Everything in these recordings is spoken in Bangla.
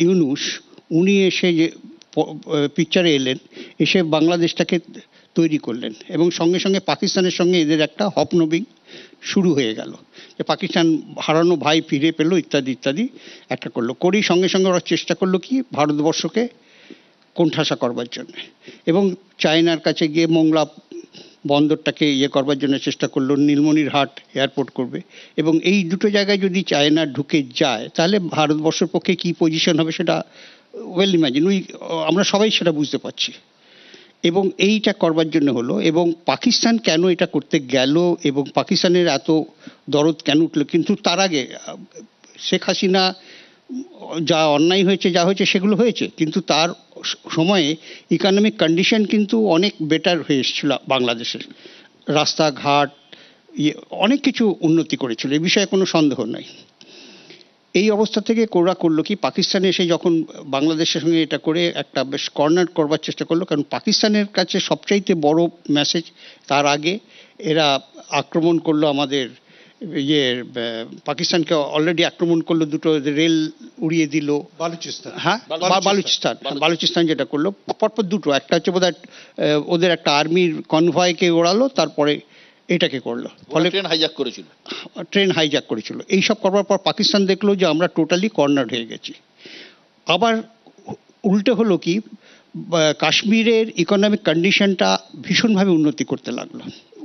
ইউনূস উনি এসে যে পিকচারে এলেন, এসে বাংলাদেশটাকে তৈরি করলেন এবং সঙ্গে সঙ্গে পাকিস্তানের সঙ্গে এদের একটা হপনবিং শুরু হয়ে গেল, যে পাকিস্তান হারানো ভাই ফিরে পেল ইত্যাদি ইত্যাদি একটা করলো। করেই সঙ্গে সঙ্গে ওরা চেষ্টা করলো কি ভারতবর্ষকে কোণঠাসা করবার জন্য, এবং চায়নার কাছে গিয়ে মোংলা বন্দরটাকে করবার জন্য চেষ্টা করলো, নীলমণিরহাট এয়ারপোর্ট করবে। এবং এই দুটো জায়গায় যদি চায়না ঢুকে যায় তাহলে ভারতবর্ষের পক্ষে কি পজিশন হবে সেটা ওয়েল ইমাজিন, আমরা সবাই সেটা বুঝতে পারছি। এবং এইটা করবার জন্য হলো, এবং পাকিস্তান কেন এটা করতে গেল এবং পাকিস্তানের এত দরদ কেন উঠলো। কিন্তু তার আগে শেখ হাসিনা যা অন্যায় হয়েছে যা হয়েছে সেগুলো হয়েছে, কিন্তু তার সময়ে ইকোনমিক কন্ডিশন কিন্তু অনেক বেটার হয়ে এসেছিল বাংলাদেশের, রাস্তাঘাট অনেক কিছু উন্নতি করেছিল, এই বিষয়ে কোনো সন্দেহ নাই। এই অবস্থা থেকে কোরা করলো কি, পাকিস্তানে এসে যখন বাংলাদেশের সঙ্গে এটা করে একটা বেশ কর্নার করবার চেষ্টা করলো, কারণ পাকিস্তানের কাছে সবচাইতে বড় মেসেজ, তার আগে এরা আক্রমণ করলো আমাদের পাকিস্তানকে অলরেডি আক্রমণ করলো, দুটো রেল উড়িয়ে দিল বালুচিস্তান, হ্যাঁ বালুচিস্তান যেটা করলো পরপর দুটো, একটা হচ্ছে বোধহয় ওদের একটা আর্মির কনভয়কে ওড়ালো, তারপরে এটাকে করলো, ফলে ট্রেন হাইজ্যাক করেছিল। এইসব করবার পর পাকিস্তান দেখলো যে আমরা টোটালি কর্নার হয়ে গেছি। আবার উল্টে হলো কি, কাশ্মীরের ইকোনমিক কন্ডিশনটা ভীষণভাবে উন্নতি করতে লাগলো,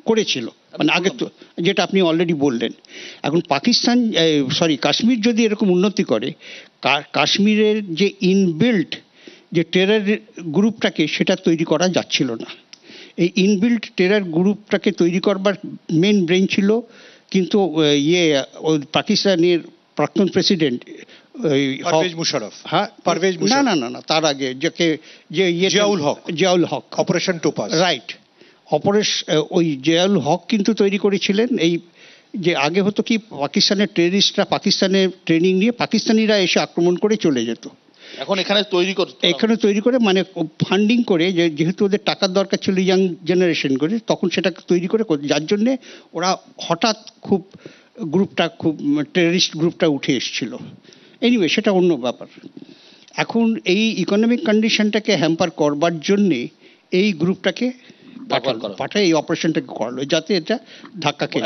করেছিল মানে আগে তো, যেটা আপনি অলরেডি বললেন। এখন পাকিস্তান কাশ্মীর যদি এরকম উন্নতি করে, কাশ্মীরের যে ইনবিল্ট যে টেরর গ্রুপটাকে সেটা তৈরি করা যাচ্ছিল না। এই ইনবিল্ট টেরর গ্রুপটাকে তৈরি করবার মেন ব্রেন ছিল কিন্তু পাকিস্তানের প্রাক্তন প্রেসিডেন্ট না তার আগে জিয়াউল হক, অপারেশন টোপাজ, রাইট, ওই জিয়াউল হক কিন্তু তৈরি করেছিলেন। এই যে আগে হতো কি, পাকিস্তানের টেররিস্টরা পাকিস্তানে ট্রেনিং নিয়ে পাকিস্তানিরা এসে আক্রমণ করে চলে যেত, এখন এখানে তৈরি করে মানে ফান্ডিং করে, যেহেতু ওদের টাকার দরকার ছিল ইয়াং জেনারেশন করে, তখন সেটা তৈরি করে, যার জন্যে ওরা হঠাৎ খুব টেররিস্ট গ্রুপটা উঠে এসেছিল। এনিওয়ে সেটা অন্য ব্যাপার। এখন এই ইকোনমিক কন্ডিশনটাকে হ্যাম্পার করবার জন্যে এই গ্রুপটাকে পাঠায়, এই অপারেশনটাকে করলো যাতে এটা ধাক্কা খেয়ে